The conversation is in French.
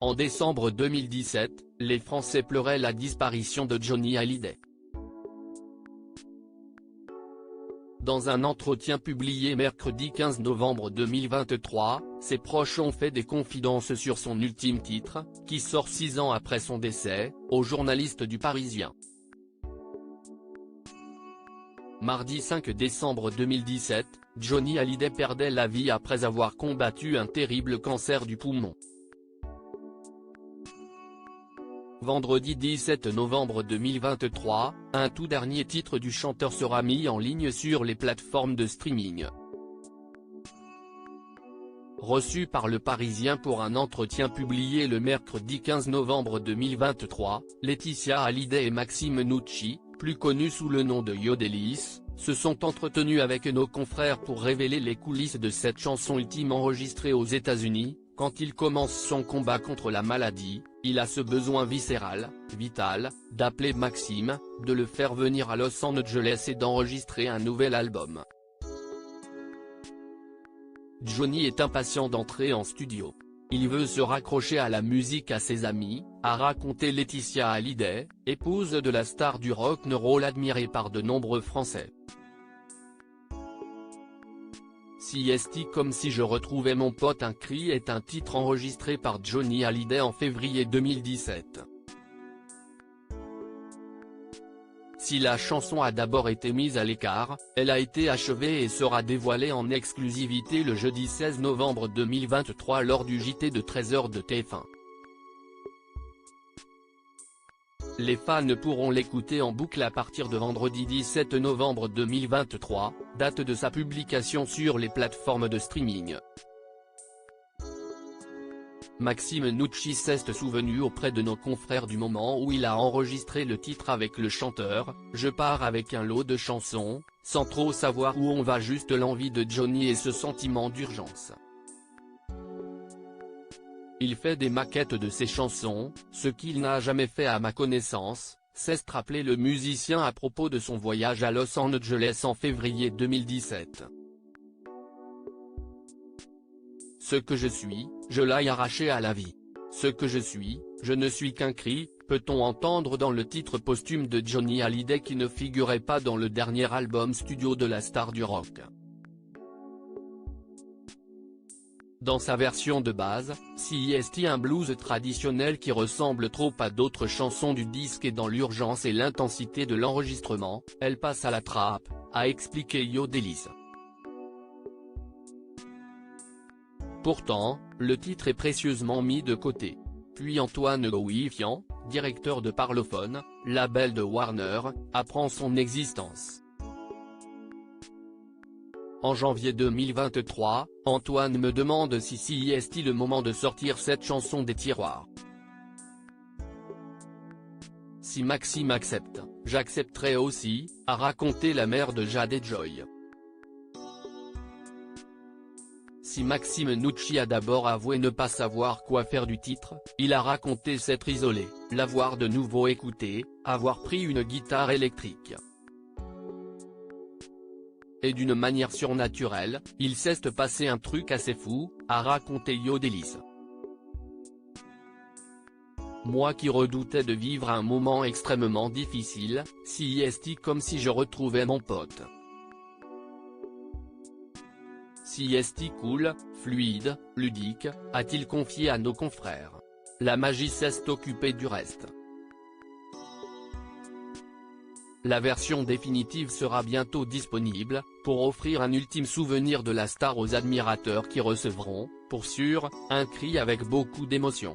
En décembre 2017, les Français pleuraient la disparition de Johnny Hallyday. Dans un entretien publié mercredi 15 novembre 2023, ses proches ont fait des confidences sur son ultime titre, qui sort 6 ans après son décès, aux journalistes du Parisien. Mardi 5 décembre 2017, Johnny Hallyday perdait la vie après avoir combattu un terrible cancer du poumon. Vendredi 17 novembre 2023, un tout dernier titre du chanteur sera mis en ligne sur les plateformes de streaming. Reçu par Le Parisien pour un entretien publié le mercredi 15 novembre 2023, Laetitia Hallyday et Maxime Nucci, plus connus sous le nom de Yodelis, se sont entretenus avec nos confrères pour révéler les coulisses de cette chanson ultime enregistrée aux États-Unis. Quand il commence son combat contre la maladie, il a ce besoin viscéral, vital, d'appeler Maxime, de le faire venir à Los Angeles et d'enregistrer un nouvel album. Johnny est impatient d'entrer en studio. Il veut se raccrocher à la musique à ses amis, a raconté Laetitia Hallyday, épouse de la star du rock'n'roll admirée par de nombreux Français. CST comme si je retrouvais mon pote un cri est un titre enregistré par Johnny Hallyday en février 2017. Si la chanson a d'abord été mise à l'écart, elle a été achevée et sera dévoilée en exclusivité le jeudi 16 novembre 2023 lors du JT de 13h de TF1. Les fans pourront l'écouter en boucle à partir de vendredi 17 novembre 2023, date de sa publication sur les plateformes de streaming. Maxime Nucci s'est souvenu auprès de nos confrères du moment où il a enregistré le titre avec le chanteur. Je pars avec un lot de chansons, sans trop savoir où on va, juste l'envie de Johnny et ce sentiment d'urgence. Il fait des maquettes de ses chansons, ce qu'il n'a jamais fait à ma connaissance, s'est rappelé le musicien à propos de son voyage à Los Angeles en février 2017. Ce que je suis, je l'ai arraché à la vie. Ce que je ne suis qu'un cri, peut-on entendre dans le titre posthume de Johnny Hallyday qui ne figurait pas dans le dernier album studio de la star du rock. Dans sa version de base, CST un blues traditionnel qui ressemble trop à d'autres chansons du disque et dans l'urgence et l'intensité de l'enregistrement, elle passe à la trappe, a expliqué Yodelis. Pourtant, le titre est précieusement mis de côté. Puis Antoine Gouifian, directeur de Parlophone, label de Warner, apprend son existence. En janvier 2023, Antoine me demande si est le moment de sortir cette chanson des tiroirs. Si Maxime accepte, j'accepterai aussi, a raconté la mère de Jade et Joy. Si Maxime Nucci a d'abord avoué ne pas savoir quoi faire du titre, il a raconté s'être isolé, l'avoir de nouveau écouté, avoir pris une guitare électrique. Et d'une manière surnaturelle, il s'est passé un truc assez fou, a raconté Yodelis. Moi qui redoutais de vivre un moment extrêmement difficile, CST comme si je retrouvais mon pote. CST cool, fluide, ludique, a-t-il confié à nos confrères. La magie s'est occupée du reste. La version définitive sera bientôt disponible, pour offrir un ultime souvenir de la star aux admirateurs qui recevront, pour sûr, un cri avec beaucoup d'émotion.